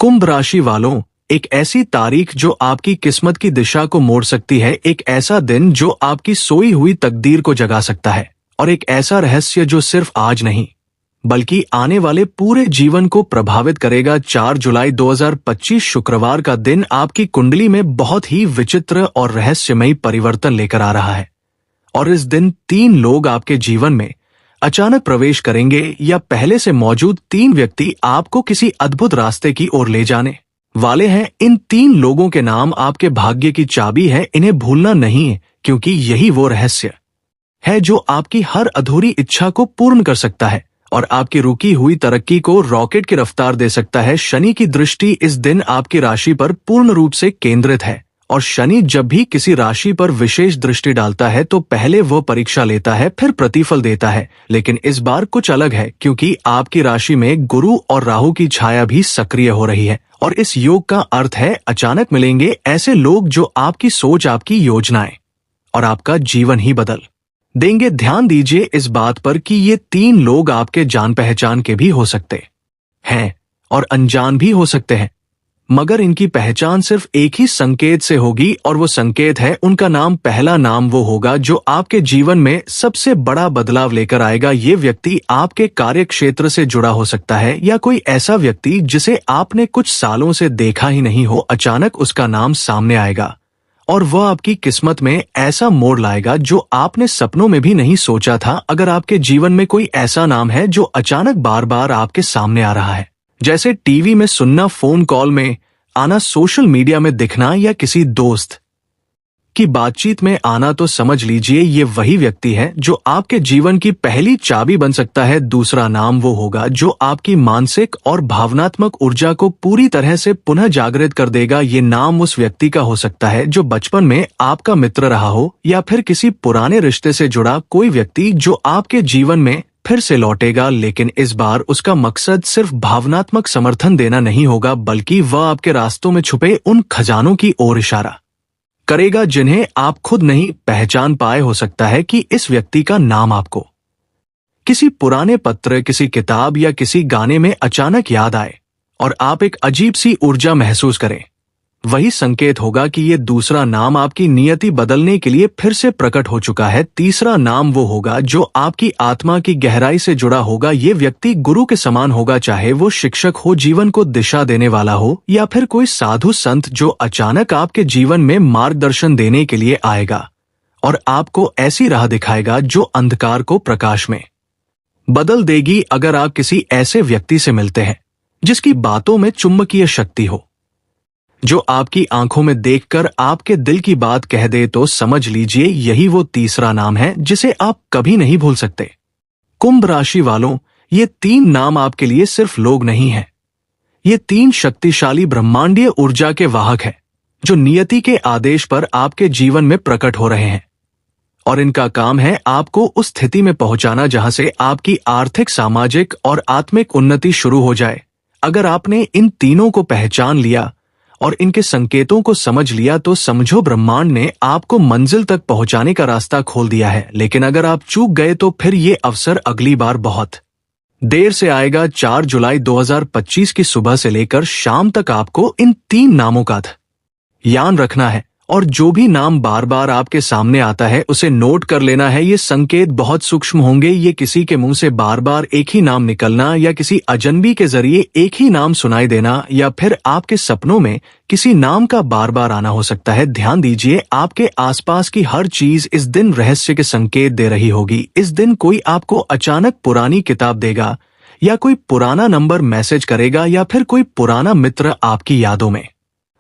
कुंभ राशि वालों, एक ऐसी तारीख जो आपकी किस्मत की दिशा को मोड़ सकती है, एक ऐसा दिन जो आपकी सोई हुई तकदीर को जगा सकता है, और एक ऐसा रहस्य जो सिर्फ आज नहीं बल्कि आने वाले पूरे जीवन को प्रभावित करेगा। 4 जुलाई 2025 शुक्रवार का दिन आपकी कुंडली में बहुत ही विचित्र और रहस्यमयी परिवर्तन लेकर आ रहा है। और इस दिन 3 लोग आपके जीवन में अचानक प्रवेश करेंगे, या पहले से मौजूद 3 व्यक्ति आपको किसी अद्भुत रास्ते की ओर ले जाने वाले हैं। इन 3 लोगों के नाम आपके भाग्य की चाबी है, इन्हें भूलना नहीं है, क्योंकि यही वो रहस्य है जो आपकी हर अधूरी इच्छा को पूर्ण कर सकता है और आपकी रुकी हुई तरक्की को रॉकेट की रफ्तार दे सकता है। शनि की दृष्टि इस दिन आपकी राशि पर पूर्ण रूप से केंद्रित है, और शनि जब भी किसी राशि पर विशेष दृष्टि डालता है तो पहले वह परीक्षा लेता है, फिर प्रतिफल देता है। लेकिन इस बार कुछ अलग है, क्योंकि आपकी राशि में गुरु और राहु की छाया भी सक्रिय हो रही है, और इस योग का अर्थ है अचानक मिलेंगे ऐसे लोग जो आपकी सोच, आपकी योजनाएं और आपका जीवन ही बदल देंगे। ध्यान दीजिए इस बात पर कि ये 3 लोग आपके जान पहचान के भी हो सकते हैं और अनजान भी हो सकते हैं, मगर इनकी पहचान सिर्फ एक ही संकेत से होगी, और वो संकेत है उनका नाम। पहला नाम वो होगा जो आपके जीवन में सबसे बड़ा बदलाव लेकर आएगा। ये व्यक्ति आपके कार्य क्षेत्र से जुड़ा हो सकता है, या कोई ऐसा व्यक्ति जिसे आपने कुछ सालों से देखा ही नहीं हो। अचानक उसका नाम सामने आएगा और वह आपकी किस्मत में ऐसा मोड़ लाएगा जो आपने सपनों में भी नहीं सोचा था। अगर आपके जीवन में कोई ऐसा नाम है जो अचानक बार बार आपके सामने आ रहा है, जैसे टीवी में सुनना, फोन कॉल में आना, सोशल मीडिया में दिखना, या किसी दोस्त की बातचीत में आना, तो समझ लीजिए ये वही व्यक्ति है जो आपके जीवन की पहली चाबी बन सकता है। दूसरा नाम वो होगा जो आपकी मानसिक और भावनात्मक ऊर्जा को पूरी तरह से पुनः जागृत कर देगा। ये नाम उस व्यक्ति का हो सकता है जो बचपन में आपका मित्र रहा हो, या फिर किसी पुराने रिश्ते से जुड़ा कोई व्यक्ति जो आपके जीवन में फिर से लौटेगा। लेकिन इस बार उसका मकसद सिर्फ भावनात्मक समर्थन देना नहीं होगा, बल्कि वह आपके रास्तों में छुपे उन खजानों की ओर इशारा करेगा जिन्हें आप खुद नहीं पहचान पाए। हो सकता है कि इस व्यक्ति का नाम आपको किसी पुराने पत्र, किसी किताब या किसी गाने में अचानक याद आए और आप एक अजीब सी ऊर्जा महसूस करें। वही संकेत होगा कि ये दूसरा नाम आपकी नियति बदलने के लिए फिर से प्रकट हो चुका है। तीसरा नाम वो होगा जो आपकी आत्मा की गहराई से जुड़ा होगा। ये व्यक्ति गुरु के समान होगा, चाहे वो शिक्षक हो, जीवन को दिशा देने वाला हो, या फिर कोई साधु संत जो अचानक आपके जीवन में मार्गदर्शन देने के लिए आएगा और आपको ऐसी राह दिखाएगा जो अंधकार को प्रकाश में बदल देगी। अगर आप किसी ऐसे व्यक्ति से मिलते हैं जिसकी बातों में चुंबकीय शक्ति हो, जो आपकी आंखों में देखकर आपके दिल की बात कह दे, तो समझ लीजिए यही वो तीसरा नाम है जिसे आप कभी नहीं भूल सकते। कुंभ राशि वालों, ये 3 नाम आपके लिए सिर्फ लोग नहीं हैं। ये 3 शक्तिशाली ब्रह्मांडीय ऊर्जा के वाहक हैं जो नियति के आदेश पर आपके जीवन में प्रकट हो रहे हैं, और इनका काम है आपको उस स्थिति में पहुंचाना जहां से आपकी आर्थिक, सामाजिक और आत्मिक उन्नति शुरू हो जाए। अगर आपने इन तीनों को पहचान लिया और इनके संकेतों को समझ लिया, तो समझो ब्रह्मांड ने आपको मंजिल तक पहुंचाने का रास्ता खोल दिया है। लेकिन अगर आप चूक गए तो फिर ये अवसर अगली बार बहुत देर से आएगा। 4 जुलाई 2025 की सुबह से लेकर शाम तक आपको इन 3 नामों का ध्यान रखना है, और जो भी नाम बार बार आपके सामने आता है उसे नोट कर लेना है। ये संकेत बहुत सूक्ष्म होंगे। ये किसी के मुंह से बार बार एक ही नाम निकलना, या किसी अजनबी के जरिए एक ही नाम सुनाई देना, या फिर आपके सपनों में किसी नाम का बार बार आना हो सकता है। ध्यान दीजिए, आपके आसपास की हर चीज इस दिन रहस्य के संकेत दे रही होगी। इस दिन कोई आपको अचानक पुरानी किताब देगा, या कोई पुराना नंबर मैसेज करेगा, या फिर कोई पुराना मित्र आपकी यादों में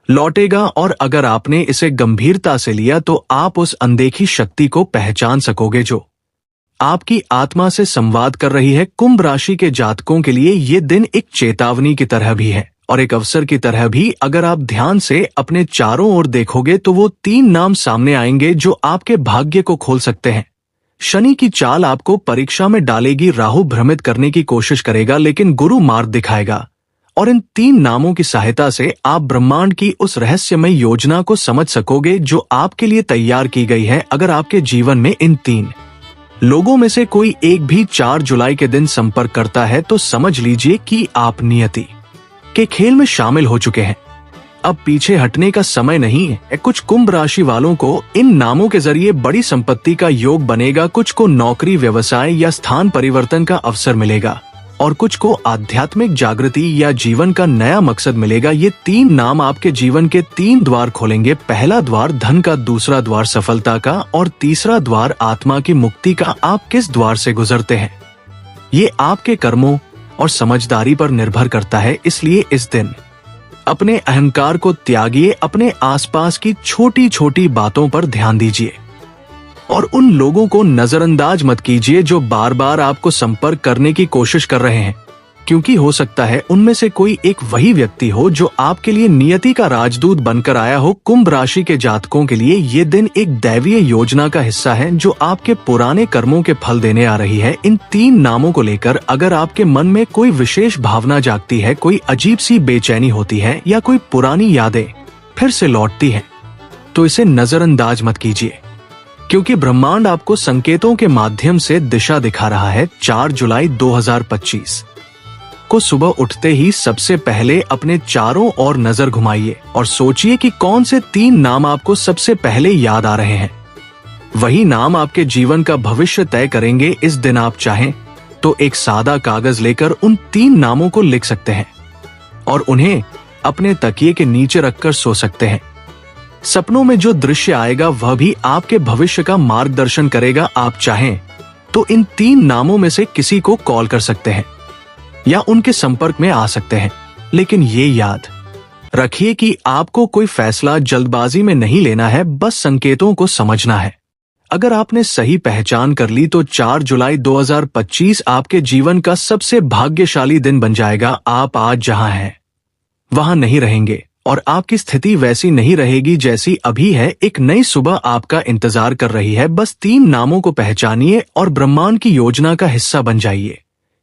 लौटेगा। और अगर आपने इसे गंभीरता से लिया तो आप उस अनदेखी शक्ति को पहचान सकोगे जो आपकी आत्मा से संवाद कर रही है। कुंभ राशि के जातकों के लिए ये दिन एक चेतावनी की तरह भी है और एक अवसर की तरह भी। अगर आप ध्यान से अपने चारों ओर देखोगे तो वो 3 नाम सामने आएंगे जो आपके भाग्य को खोल सकते हैं। शनि की चाल आपको परीक्षा में डालेगी, राहु भ्रमित करने की कोशिश करेगा, लेकिन गुरु मार्ग दिखाएगा। और इन 3 नामों की सहायता से आप ब्रह्मांड की उस रहस्यमय योजना को समझ सकोगे जो आपके लिए तैयार की गई है। अगर आपके जीवन में इन 3 लोगों में से कोई एक भी 4 जुलाई के दिन संपर्क करता है तो समझ लीजिए कि आप नियति के खेल में शामिल हो चुके हैं। अब पीछे हटने का समय नहीं है। कुछ कुंभ राशि वालों को इन नामों के जरिए बड़ी संपत्ति का योग बनेगा, कुछ को नौकरी, व्यवसाय या स्थान परिवर्तन का अवसर मिलेगा और कुछ को आध्यात्मिक जागृति या जीवन का नया मकसद मिलेगा। ये 3 नाम आपके जीवन के 3 द्वार खोलेंगे। पहला द्वार धन का, दूसरा द्वार सफलता का और तीसरा द्वार आत्मा की मुक्ति का। आप किस द्वार से गुजरते हैं ये आपके कर्मों और समझदारी पर निर्भर करता है। इसलिए इस दिन अपने अहंकार को त्यागिए, अपने आसपास की छोटी छोटी बातों पर ध्यान दीजिए और उन लोगों को नजरअंदाज मत कीजिए जो बार बार आपको संपर्क करने की कोशिश कर रहे हैं, क्योंकि हो सकता है उनमें से कोई एक वही व्यक्ति हो जो आपके लिए नियति का राजदूत बनकर आया हो। कुंभ राशि के जातकों के लिए ये दिन एक दैवीय योजना का हिस्सा है जो आपके पुराने कर्मों के फल देने आ रही है। इन 3 नामों को लेकर अगर आपके मन में कोई विशेष भावना जागती है, कोई अजीब सी बेचैनी होती है या कोई पुरानी यादें फिर से लौटती हैं, तो इसे नजरअंदाज मत कीजिए, क्योंकि ब्रह्मांड आपको संकेतों के माध्यम से दिशा दिखा रहा है। 4 जुलाई 2025 को सुबह उठते ही सबसे पहले अपने चारों ओर नजर घुमाइए और सोचिए कि कौन से 3 नाम आपको सबसे पहले याद आ रहे हैं। वही नाम आपके जीवन का भविष्य तय करेंगे। इस दिन आप चाहें तो एक सादा कागज लेकर उन 3 नामों को लिख सकते हैं और उन्हें अपने तकिए के नीचे रखकर सो सकते हैं। सपनों में जो दृश्य आएगा वह भी आपके भविष्य का मार्गदर्शन करेगा। आप चाहें तो इन 3 नामों में से किसी को कॉल कर सकते हैं या उनके संपर्क में आ सकते हैं, लेकिन ये याद रखिए कि आपको कोई फैसला जल्दबाजी में नहीं लेना है, बस संकेतों को समझना है। अगर आपने सही पहचान कर ली तो 4 जुलाई 2025 आपके जीवन का सबसे भाग्यशाली दिन बन जाएगा। आप आज जहां हैं वहां नहीं रहेंगे और आपकी स्थिति वैसी नहीं रहेगी जैसी अभी है। एक नई सुबह आपका इंतजार कर रही है। बस 3 नामों को पहचानिए और ब्रह्मांड की योजना का हिस्सा बन जाइए,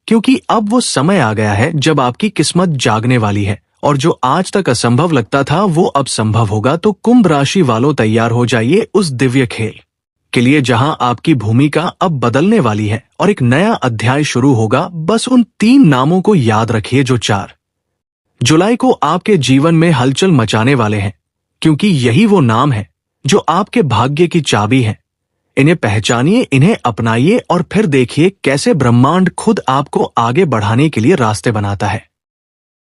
क्योंकि अब वो समय आ गया है जब आपकी किस्मत जागने वाली है और जो आज तक असंभव लगता था वो अब संभव होगा। तो कुंभ राशि वालों, तैयार हो जाइए उस दिव्य खेल के लिए जहां आपकी भूमिका अब बदलने वाली है और एक नया अध्याय शुरू होगा। बस उन 3 नामों को याद रखिए जो 4 जुलाई को आपके जीवन में हलचल मचाने वाले हैं, क्योंकि यही वो नाम है जो आपके भाग्य की चाबी है। इन्हें पहचानिए, इन्हें अपनाइए और फिर देखिए कैसे ब्रह्मांड खुद आपको आगे बढ़ाने के लिए रास्ते बनाता है।